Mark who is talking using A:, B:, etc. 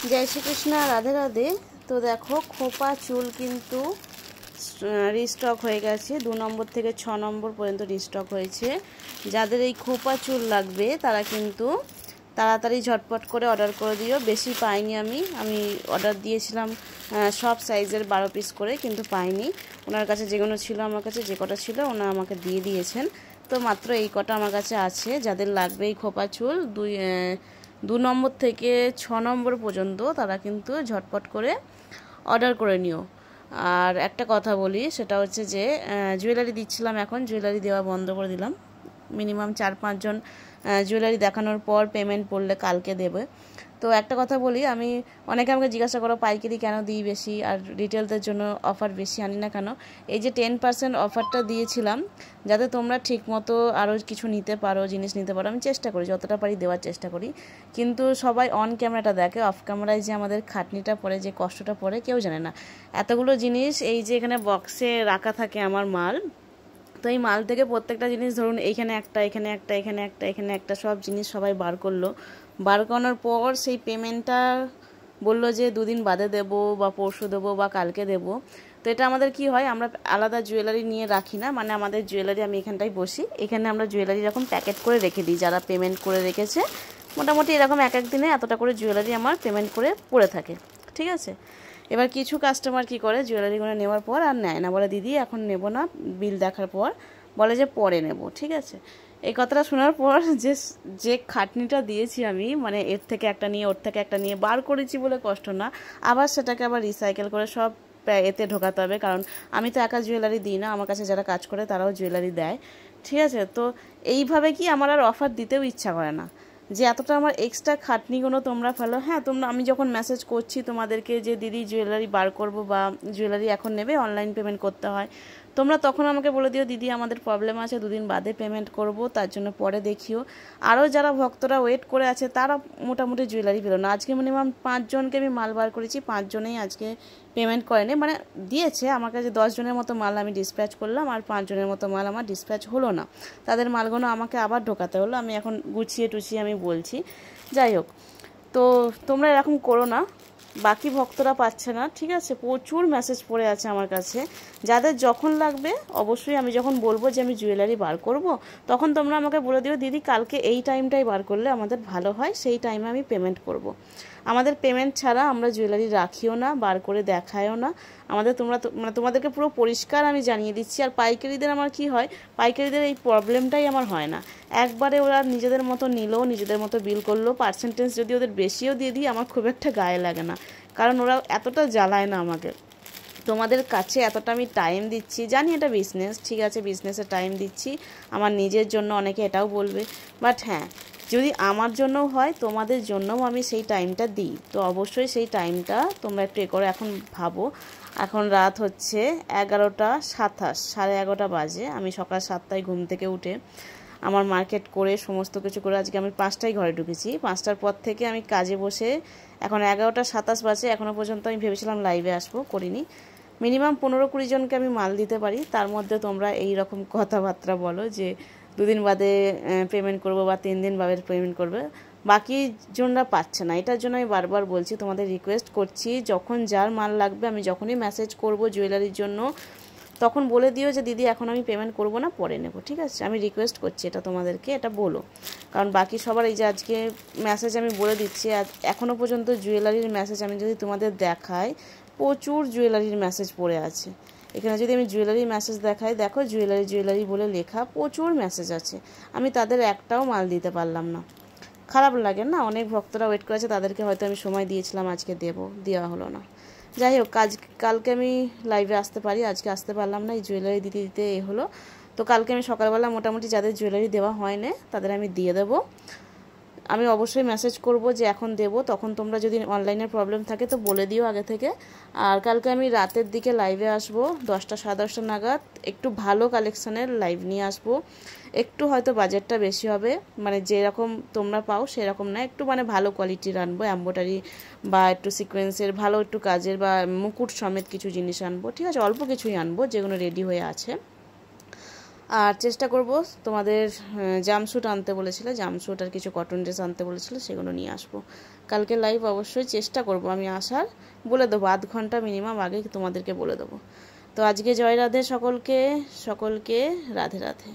A: जय श्री कृष्ण राधे राधे। तो देखो खोपा चूल किन्तु रिस्टक हो गेছে 2 নম্বর থেকে 6 নম্বর পর্যন্ত रिस्टक হয়েছে। যাদের এই খোপা চুল লাগবে তারা কিন্তু তাড়াতাড়ি ঝটপট করে অর্ডার করে দিও। বেশি পাইনি আমি অর্ডার দিয়েছিলাম সব সাইজের 12 পিস করে, কিন্তু পাইনি। ওনার কাছে যেগুলো ছিল আমার কাছে যে কটা ছিল ওনা আমাকে দিয়ে দিয়েছেন। তো মাত্র এই কটা আমার কাছে আছে। যাদের লাগবে এই খোপা চুল 2 নম্বর থেকে 6 নম্বর পর্যন্ত তারা কিন্তু ঝটপট করে অর্ডার করে নিও। আর একটা কথা বলি, সেটা হচ্ছে যে জুয়েলারি দিচ্ছিলাম, এখন জুয়েলারি দেওয়া বন্ধ করে দিলাম। মিনিমাম 4-5 জন জুয়েলারি দেখানোর পর পেমেন্ট পড়লে কালকে দেবে। তো একটা কথা বলি, আমি অনেকে আমাকে জিজ্ঞাসা করো পাইকারি কেন দিই বেশি আর রিটেলদের জন্য অফার বেশি আনি না কেন। এই যে 10% অফারটা দিয়েছিলাম যাতে তোমরা ঠিকমতো আরও কিছু নিতে পারো, জিনিস নিতে পারো, আমি চেষ্টা করি যতটা পারি দেওয়ার চেষ্টা করি। কিন্তু সবাই অন ক্যামেরাটা দেখে, অফ ক্যামেরায় যে আমাদের খাটনিটা পড়ে, যে কষ্টটা পড়ে কেউ জানে না। এতগুলো জিনিস এই যে এখানে বক্সে রাখা থাকে আমার মাল, তো এই মাল থেকে প্রত্যেকটা জিনিস ধরুন এইখানে একটা, এখানে একটা, এখানে একটা, এখানে একটা, সব জিনিস সবাই বার করলো। বার করানোর পর সেই পেমেন্টটা বললো যে 2 দিন বাদে দেবো বা পরশু দেবো বা কালকে দেবো। তো এটা আমাদের কি হয়, আমরা আলাদা জুয়েলারি নিয়ে রাখি না, মানে আমাদের জুয়েলারি আমি এখানটায় বসি, এখানে আমরা জুয়েলারি এরকম প্যাকেট করে রেখে দিই। যারা পেমেন্ট করে রেখেছে মোটামুটি এরকম এক এক দিনে এতটা করে জুয়েলারি আমার পেমেন্ট করে পড়ে থাকে, ঠিক আছে। এবার কিছু কাস্টমার কি করে, জুয়েলারিগুলো নেওয়ার পর আর নেয় না, বলে দিদি এখন নেব না, বিল দেখার পর বলে যে পরে নেব, ঠিক আছে। এই কথাটা শোনার পর যে খাটনিটা দিয়েছি আমি, মানে এর থেকে একটা নিয়ে ওর থেকে একটা নিয়ে বার করেছি বলে কষ্ট না, আবার সেটাকে আবার রিসাইকেল করে সব এতে ঢোকাতে হবে। কারণ আমি তো একা জুয়েলারি দিই না, আমার কাছে যারা কাজ করে তারাও জুয়েলারি দেয়, ঠিক আছে। তো এইভাবে কি আমার আর অফার দিতেও ইচ্ছা করে না, যে এতটা আমার এক্সট্রা খাটনিগুলো তোমরা ফেলো। হ্যাঁ, তোমরা, আমি যখন মেসেজ করছি তোমাদেরকে যে দিদি জুয়েলারি বার করবো বা জুয়েলারি এখন নেবে, অনলাইন পেমেন্ট করতে হয়, তোমরা তখন আমাকে বলে দিও দিদি আমাদের প্রবলেম আছে, 2 দিন বাদে পেমেন্ট করব, তার জন্য পরে দেখিও। আরও যারা ভক্তরা ওয়েট করে আছে তারা মোটামুটি জুয়েলারি পেলো না। আজকে মিনিমাম 5 জনকে আমি মাল বার করেছি, 5 জনেই আজকে পেমেন্ট করেনি, মানে দিয়েছে আমার কাছে 10 জনের মতো মাল আমি ডিসপ্যাচ করলাম, আর 5 জনের মতো মাল আমার ডিসপ্যাচ হলো না। তাদের মালগুলো আমাকে আবার ঢোকাতে হলো, আমি এখন গুছিয়ে টুছিয়ে আমি বলছি। যাই হোক, তো তোমরা এরকম করো না, বাকি ভক্তরা পাচ্ছে না, ঠিক আছে। প্রচুর মেসেজ পড়ে আছে আমার কাছে। যাদের যখন লাগবে অবশ্যই আমি যখন বলবো যে আমি জুয়েলারি বার করব, তখন তোমরা আমাকে বলে দিও দিদি কালকে এই টাইমটাই বার করলে আমাদের ভালো হয়, সেই টাইমে আমি পেমেন্ট করব। আমাদের পেমেন্ট ছাড়া আমরা জুয়েলারি রাখিও না, বার করে দেখায়ও না আমাদের। মানে তোমাদেরকে পুরো পরিষ্কার আমি জানিয়ে দিচ্ছি। আর পাইকারিদের আমার কি হয়, পাইকারিদের এই প্রবলেমটাই আমার হয় না। একবারে ওরা নিজেদের মতো নিলো, নিজেদের মতো বিল করলো, পার্সেন্টেজ যদি ওদের বেশিও দিয়ে দিই আমার খুব একটা গায়ে লাগে না, কারণ ওরা এতটা জ্বালায় না আমাকে। তোমাদের কাছে এতটা আমি টাইম দিচ্ছি, জানি এটা বিজনেস, ঠিক আছে, বিজনেসে টাইম দিচ্ছি আমার নিজের জন্য, অনেকে এটাও বলবে, বাট হ্যাঁ, যদি আমার জন্য হয় তোমাদের জন্যও আমি সেই টাইমটা দিই। তো অবশ্যই সেই টাইমটা তোমরা একটু এ করো। এখন ভাবো, এখন রাত হচ্ছে 11:27, 11:30 বাজে। আমি সকাল 7টায় ঘুম থেকে উঠে আমার মার্কেট করে সমস্ত কিছু করে আজকে আমি 5টায় ঘরে ঢুকেছি। 5টার পর থেকে আমি কাজে বসে এখন 11:27 বাজে, এখনও পর্যন্ত আমি ভেবেছিলাম লাইভে আসবো, করিনি। মিনিমাম 15-20 জনকে আমি মাল দিতে পারি, তার মধ্যে তোমরা এই রকম কথাবার্তা বলো যে 2 দিন বাদে পেমেন্ট করবো বা 3 দিন বাদে পেমেন্ট করবে, বাকি জনরা পাচ্ছে না। এটার জন্য আমি বারবার বলছি, তোমাদের রিকোয়েস্ট করছি, যখন যার মাল লাগবে আমি যখনই মেসেজ করব জুয়েলারির জন্য তখন বলে দিও যে দিদি এখন আমি পেমেন্ট করব না, পরে নেব, ঠিক আছে। আমি রিকোয়েস্ট করছি এটা তোমাদেরকে, এটা বলো। কারণ বাকি সবার এই যে আজকে মেসেজ আমি বলে দিচ্ছি, এখনও পর্যন্ত জুয়েলারির মেসেজ আমি যদি তোমাদের দেখাই, প্রচুর জুয়েলারির মেসেজ পড়ে আছে। এখানে যদি আমি জুয়েলারির মেসেজ দেখাই, দেখো জুয়েলারি বলে লেখা, প্রচুর মেসেজ আছে। আমি তাদের একটাও মাল দিতে পারলাম না, খারাপ লাগে না। অনেক ভক্তরা ওয়েট করেছে, তাদেরকে হয়তো আমি সময় দিয়েছিলাম আজকে দেওয়া হলো না। যাই হোক, কালকে আমি লাইভে আসতে পারি, আজকে আসতে পারলাম না, এই জুয়েলারি দিতে দিতে এ হলো। তো কালকে আমি সকালবেলা মোটামুটি যাদের জুয়েলারি দেওয়া হয় না তাদের আমি দিয়ে দেবো। আমি অবশ্যই মেসেজ করব যে এখন দেব, তখন তোমরা যদি অনলাইনের প্রবলেম থাকে তো বলে দিও আগে থেকে। আর কালকে আমি রাতের দিকে লাইভে আসবো 10টা 10:30 নাগাদ, একটু ভালো কালেকশানের লাইভ নিয়ে আসবো। একটু হয়তো বাজেটটা বেশি হবে, মানে যেরকম তোমরা পাও সেরকম না, একটু মানে ভালো কোয়ালিটির আনবো, এমব্রয়ডারি বা একটু সিকোয়েন্সের ভালো একটু কাজের বা মুকুট সমেত কিছু জিনিস আনবো, ঠিক আছে। অল্প কিছুই আনবো যেগুলো রেডি হয়ে আছে। আর চেষ্টা করব তোমাদের জামস্যুট আনতে বলেছিল, জামস্যুট আর কিছু কটন ড্রেস আনতে বলেছিল, সেগুলো নিয়ে আসবো কালকে লাইভ। অবশ্যই চেষ্টা করব আমি আসার, বলে দেবো আধ ঘন্টা মিনিমাম আগে তোমাদেরকে বলে দেবো। তো আজকে জয় রাধে সকলকে, সকলকে রাধে রাধে।